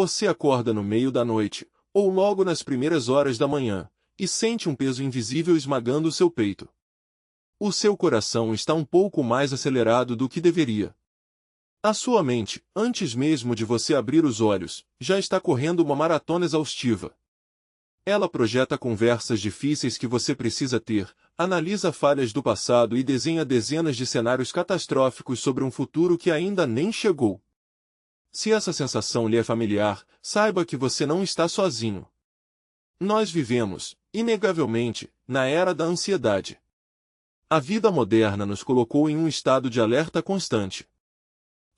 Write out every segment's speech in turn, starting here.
Você acorda no meio da noite, ou logo nas primeiras horas da manhã, e sente um peso invisível esmagando o seu peito. O seu coração está um pouco mais acelerado do que deveria. A sua mente, antes mesmo de você abrir os olhos, já está correndo uma maratona exaustiva. Ela projeta conversas difíceis que você precisa ter, analisa falhas do passado e desenha dezenas de cenários catastróficos sobre um futuro que ainda nem chegou. Se essa sensação lhe é familiar, saiba que você não está sozinho. Nós vivemos, inegavelmente, na era da ansiedade. A vida moderna nos colocou em um estado de alerta constante.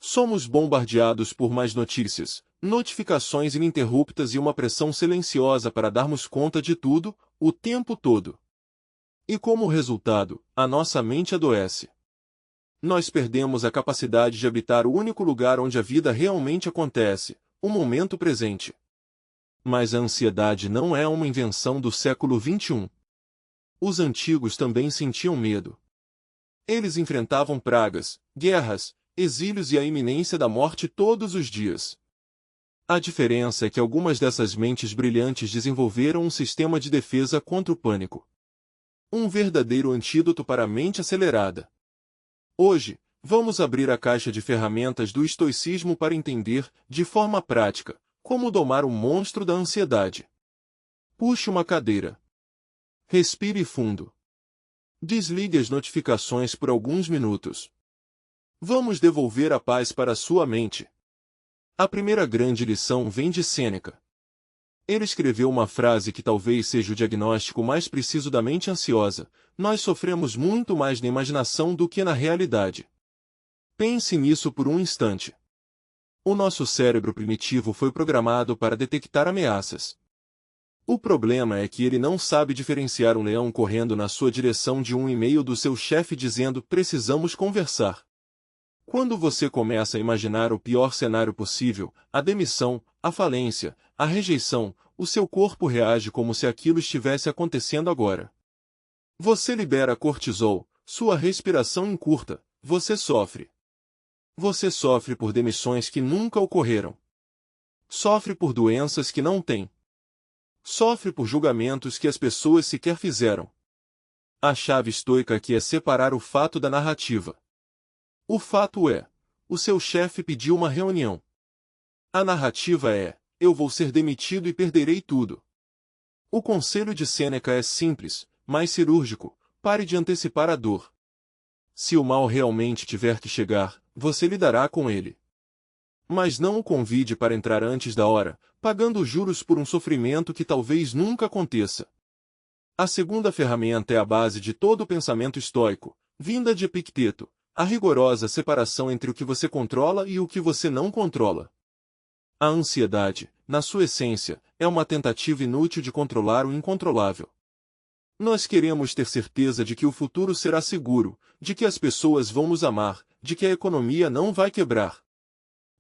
Somos bombardeados por mais notícias, notificações ininterruptas e uma pressão silenciosa para darmos conta de tudo, o tempo todo. E como resultado, a nossa mente adoece. Nós perdemos a capacidade de habitar o único lugar onde a vida realmente acontece, o momento presente. Mas a ansiedade não é uma invenção do século XXI. Os antigos também sentiam medo. Eles enfrentavam pragas, guerras, exílios e a iminência da morte todos os dias. A diferença é que algumas dessas mentes brilhantes desenvolveram um sistema de defesa contra o pânico. Um verdadeiro antídoto para a mente acelerada. Hoje, vamos abrir a caixa de ferramentas do estoicismo para entender, de forma prática, como domar o monstro da ansiedade. Puxe uma cadeira. Respire fundo. Desligue as notificações por alguns minutos. Vamos devolver a paz para sua mente. A primeira grande lição vem de Sêneca. Ele escreveu uma frase que talvez seja o diagnóstico mais preciso da mente ansiosa: nós sofremos muito mais na imaginação do que na realidade. Pense nisso por um instante. O nosso cérebro primitivo foi programado para detectar ameaças. O problema é que ele não sabe diferenciar um leão correndo na sua direção de um e-mail do seu chefe dizendo: precisamos conversar. Quando você começa a imaginar o pior cenário possível, a demissão, a falência, a rejeição, o seu corpo reage como se aquilo estivesse acontecendo agora. Você libera cortisol, sua respiração encurta, você sofre. Você sofre por demissões que nunca ocorreram. Sofre por doenças que não tem. Sofre por julgamentos que as pessoas sequer fizeram. A chave estoica aqui é separar o fato da narrativa. O fato é: o seu chefe pediu uma reunião. A narrativa é: eu vou ser demitido e perderei tudo. O conselho de Sêneca é simples, mas cirúrgico: pare de antecipar a dor. Se o mal realmente tiver que chegar, você lidará com ele. Mas não o convide para entrar antes da hora, pagando juros por um sofrimento que talvez nunca aconteça. A segunda ferramenta é a base de todo o pensamento estoico, vinda de Epicteto: a rigorosa separação entre o que você controla e o que você não controla. A ansiedade, na sua essência, é uma tentativa inútil de controlar o incontrolável. Nós queremos ter certeza de que o futuro será seguro, de que as pessoas vão nos amar, de que a economia não vai quebrar.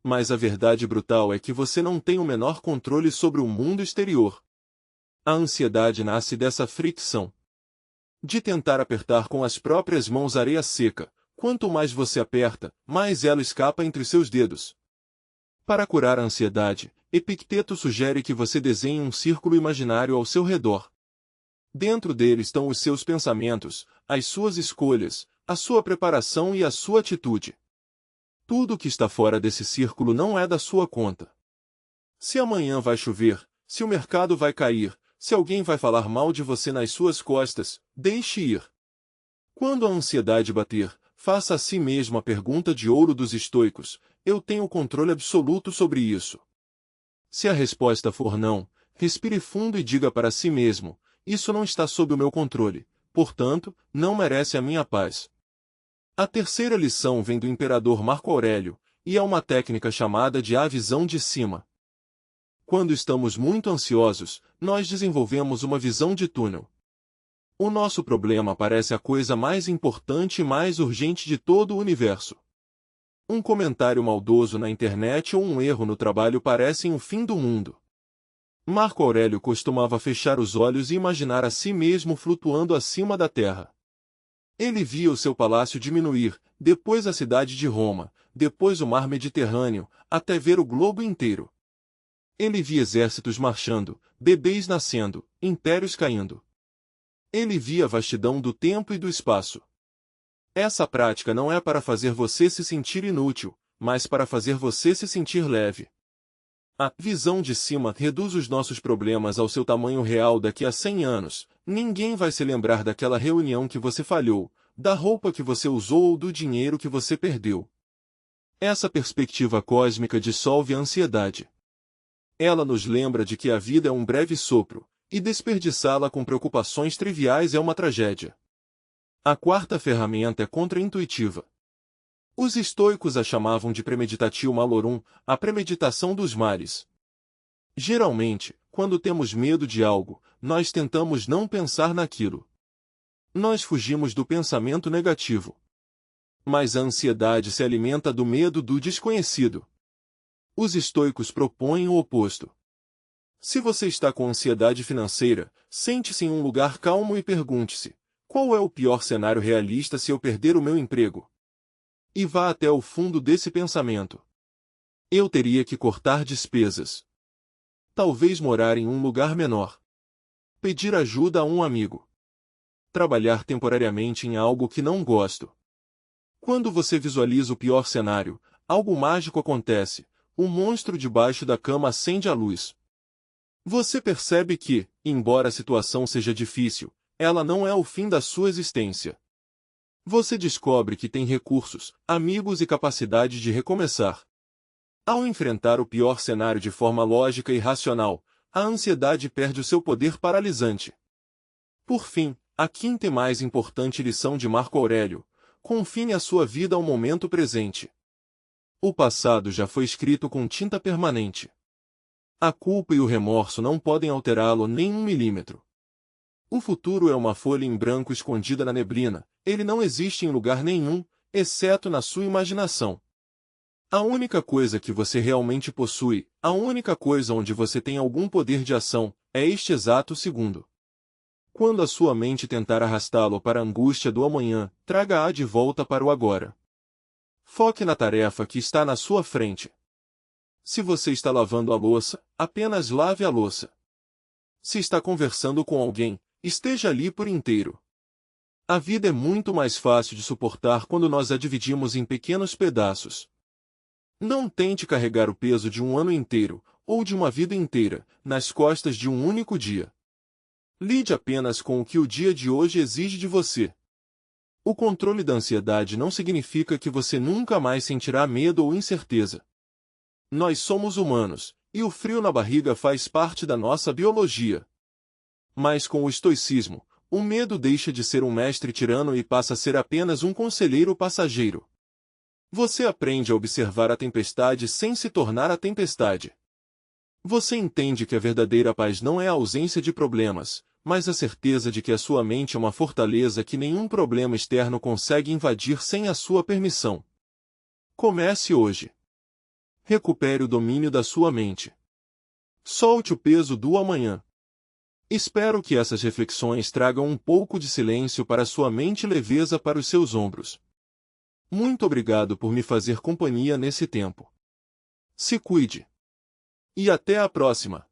Mas a verdade brutal é que você não tem o menor controle sobre o mundo exterior. A ansiedade nasce dessa fricção. De tentar apertar com as próprias mãos areia seca. Quanto mais você aperta, mais ela escapa entre seus dedos. Para curar a ansiedade, Epicteto sugere que você desenhe um círculo imaginário ao seu redor. Dentro dele estão os seus pensamentos, as suas escolhas, a sua preparação e a sua atitude. Tudo que está fora desse círculo não é da sua conta. Se amanhã vai chover, se o mercado vai cair, se alguém vai falar mal de você nas suas costas, deixe ir. Quando a ansiedade bater, faça a si mesmo a pergunta de ouro dos estoicos: eu tenho controle absoluto sobre isso? Se a resposta for não, respire fundo e diga para si mesmo: isso não está sob o meu controle, portanto, não merece a minha paz. A terceira lição vem do imperador Marco Aurélio, e é uma técnica chamada de a visão de cima. Quando estamos muito ansiosos, nós desenvolvemos uma visão de túnel. O nosso problema parece a coisa mais importante e mais urgente de todo o universo. Um comentário maldoso na internet ou um erro no trabalho parecem o fim do mundo. Marco Aurélio costumava fechar os olhos e imaginar a si mesmo flutuando acima da terra. Ele via o seu palácio diminuir, depois a cidade de Roma, depois o mar Mediterrâneo, até ver o globo inteiro. Ele via exércitos marchando, bebês nascendo, impérios caindo. Ele via a vastidão do tempo e do espaço. Essa prática não é para fazer você se sentir inútil, mas para fazer você se sentir leve. A visão de cima reduz os nossos problemas ao seu tamanho real daqui a 100 anos. Ninguém vai se lembrar daquela reunião que você falhou, da roupa que você usou ou do dinheiro que você perdeu. Essa perspectiva cósmica dissolve a ansiedade. Ela nos lembra de que a vida é um breve sopro, e desperdiçá-la com preocupações triviais é uma tragédia. A quarta ferramenta é contra-intuitiva. Os estoicos a chamavam de premeditatio malorum, a premeditação dos males. Geralmente, quando temos medo de algo, nós tentamos não pensar naquilo. Nós fugimos do pensamento negativo. Mas a ansiedade se alimenta do medo do desconhecido. Os estoicos propõem o oposto. Se você está com ansiedade financeira, sente-se em um lugar calmo e pergunte-se: qual é o pior cenário realista se eu perder o meu emprego? E vá até o fundo desse pensamento. Eu teria que cortar despesas. Talvez morar em um lugar menor. Pedir ajuda a um amigo. Trabalhar temporariamente em algo que não gosto. Quando você visualiza o pior cenário, algo mágico acontece. O monstro debaixo da cama acende a luz. Você percebe que, embora a situação seja difícil, ela não é o fim da sua existência. Você descobre que tem recursos, amigos e capacidade de recomeçar. Ao enfrentar o pior cenário de forma lógica e racional, a ansiedade perde o seu poder paralisante. Por fim, a quinta e mais importante lição de Marco Aurélio: confine a sua vida ao momento presente. O passado já foi escrito com tinta permanente. A culpa e o remorso não podem alterá-lo nem 1 milímetro. O futuro é uma folha em branco escondida na neblina, ele não existe em lugar nenhum, exceto na sua imaginação. A única coisa que você realmente possui, a única coisa onde você tem algum poder de ação, é este exato segundo. Quando a sua mente tentar arrastá-lo para a angústia do amanhã, traga-a de volta para o agora. Foque na tarefa que está na sua frente. Se você está lavando a louça, apenas lave a louça. Se está conversando com alguém, esteja ali por inteiro. A vida é muito mais fácil de suportar quando nós a dividimos em pequenos pedaços. Não tente carregar o peso de um ano inteiro, ou de uma vida inteira, nas costas de um único dia. Lide apenas com o que o dia de hoje exige de você. O controle da ansiedade não significa que você nunca mais sentirá medo ou incerteza. Nós somos humanos, e o frio na barriga faz parte da nossa biologia. Mas com o estoicismo, o medo deixa de ser um mestre tirano e passa a ser apenas um conselheiro passageiro. Você aprende a observar a tempestade sem se tornar a tempestade. Você entende que a verdadeira paz não é a ausência de problemas, mas a certeza de que a sua mente é uma fortaleza que nenhum problema externo consegue invadir sem a sua permissão. Comece hoje. Recupere o domínio da sua mente. Solte o peso do amanhã. Espero que essas reflexões tragam um pouco de silêncio para sua mente e leveza para os seus ombros. Muito obrigado por me fazer companhia nesse tempo. Se cuide. E até a próxima!